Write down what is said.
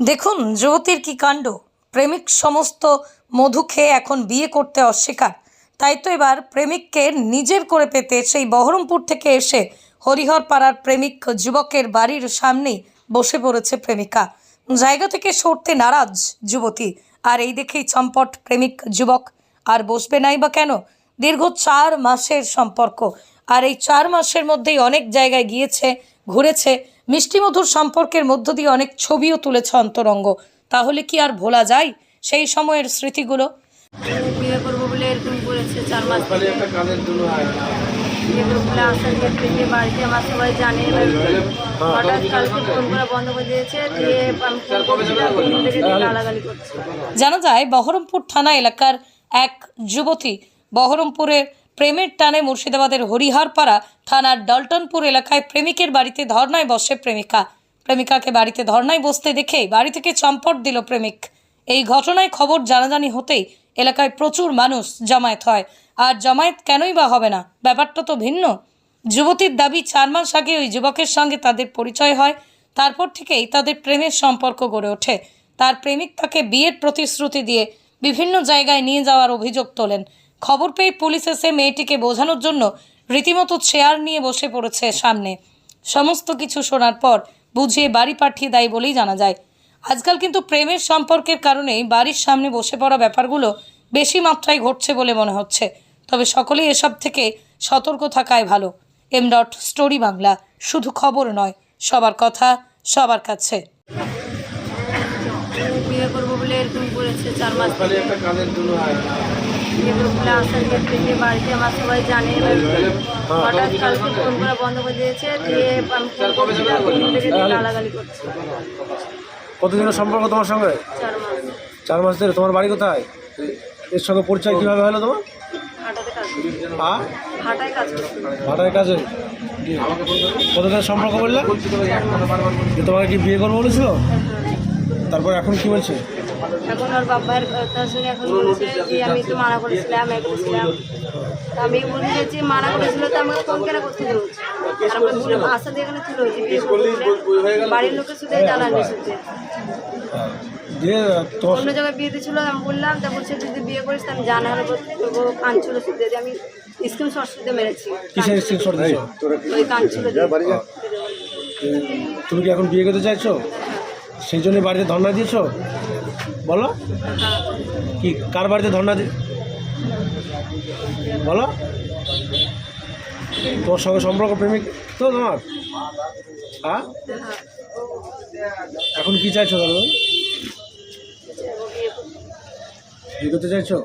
দেখুন যুবতীর কি কাণ্ড। প্রেমিক সমস্ত মধু খেয়ে এখন বিয়ে করতে অস্বীকার। তাই তো এবার প্রেমিককে নিজের করে পেতে সেই বহরমপুর থেকে এসে হরিহর পাড়ার প্রেমিক যুবকের বাড়ির সামনেই বসে পড়েছে প্রেমিকা। জায়গা থেকে সরতে নারাজ যুবতী। আর এই দেখেই চম্পট প্রেমিক যুবক। আর বসবে নাই বা কেন? দীর্ঘ 4 মাসের সম্পর্ক। আর এই 4 মাসের মধ্যেই অনেক জায়গায় গিয়েছে, ঘুরেছে। মিষ্টিমধুর সম্পর্কের মধ্য দিয়ে অনেক ছবিও তুলেছে অন্তরঙ্গ। তাহলে কি আর ভোলা যায় সেই সময়ের স্মৃতিগুলো? বিয়ে করবো বলে এরকম করেছে 4 মাস থেকে। বিয়ে করবো বলে আসার থেকে বাড়িতে আমার সবাই জানে। হঠাৎ কালকে ফোন করা বন্ধ করে দিয়েছে, দিয়ে আমি ফোন করছি গালাগালি করছে। জানা যায় বহরমপুর থানা এলাকার এক যুবতী বহরমপুরের প্রেমের টানে মুর্শিদাবাদের হরিহরপাড়া থানার ডলটনপুর এলাকায় প্রেমিকের বাড়িতে ধর্নায় বসে প্রেমিকা। প্রেমিকাকে বাড়িতে ধর্নায় বসতে দেখে বাড়ি থেকে চম্পট দিল প্রেমিক। এই ঘটনায় খবর জানাজানি হতেই এলাকায় প্রচুর মানুষ জমায়েত হয়। আর জমায়েত কেনই বা হবে না, ব্যাপারটা তো ভিন্ন। যুবতীর দাবি 4 মাস আগে ওই যুবকের সঙ্গে তাদের পরিচয় হয়। তারপর থেকেই তাদের প্রেমের সম্পর্ক গড়ে ওঠে। তার প্রেমিক তাকে বিয়ের প্রতিশ্রুতি দিয়ে বিভিন্ন জায়গায় নিয়ে যাওয়ার অভিযোগ তোলেন। খবর পেয়ে পুলিশ এসে মেয়েটিকে বোঝানোর জন্য রীতিমতো চেয়ার নিয়ে বসে পড়েছে সামনে। সমস্ত কিছু শোনার পর বুঝিয়ে বাড়ি পাঠিয়ে দেয় বলেই জানা যায়। আজকাল কিন্তু প্রেমের সম্পর্কের কারণেই বাড়ির সামনে বসে পড়া ব্যাপারগুলো বেশি মাত্রায় ঘটছে বলে মনে হচ্ছে। তবে সকলেই এসব থেকে সতর্ক থাকাই ভালো। স্টোরি বাংলা, শুধু খবর নয়, সবার কথা সবার কাছে। বিয়ে করবো বলে এরকম করেছে 4 মাস থেকে। বিয়ে করবো বলে আসার থেকে বাড়িতে আমার সবাই জানে। হঠাৎ কালকে ফোন করা বন্ধ করে দিয়েছে, দিয়ে আমি ফোন করছি গালাগালি করছে। কতদিনের সম্পর্ক তোমার সঙ্গে? 4 মাস। 4 মাস ধরে। তোমার বাড়ি কোথায়? এর সঙ্গে পরিচয় কিভাবে হলো তোমার? হাটাতে কাজ করছি। হাটায় কাজ করছি। হাটায় কাজে। কতদিনের সম্পর্ক বললে? যে তোমাকে কি বিয়ে করবো বলেছিল? তারপর এখন কি বলছে? এখন ওর বাবার তার সঙ্গে এখন বলছে যে আমি তো মানা করেছিলাম, আমি বলছি যে মানা করেছিল তো আমাকে ফোন কেন করতে বলছে। তারপরে আশা দিয়ে এখানে তুলে হয়েছে বিয়ে করবো, বাড়ির লোকের শুধু জ্বালানি এসেছে। অন্য জায়গায় বিয়ে দিয়েছিল, আমি বললাম, তা বলছে যদি বিয়ে করিস আমি জানালে করবো। কাঞ্চুলো শুধু দিয়ে আমি স্ক্রিনশট শুধু মেরেছি। কিসের স্ক্রিনশট দিয়েছো? ওই কাঞ্চুলো দিয়ে। তুমি কি এখন বিয়ে করতে চাইছো? সেই জন্য বাড়িতে ধর্ণা দিয়েছো? বলো কি, কার বাড়িতে ধর্ণা বলো? তোমার সঙ্গে সম্পর্ক প্রেমিক তো তোমার? হ্যাঁ, এখন কি চাইছো? তাহলে বিয়ে করতে চাইছো?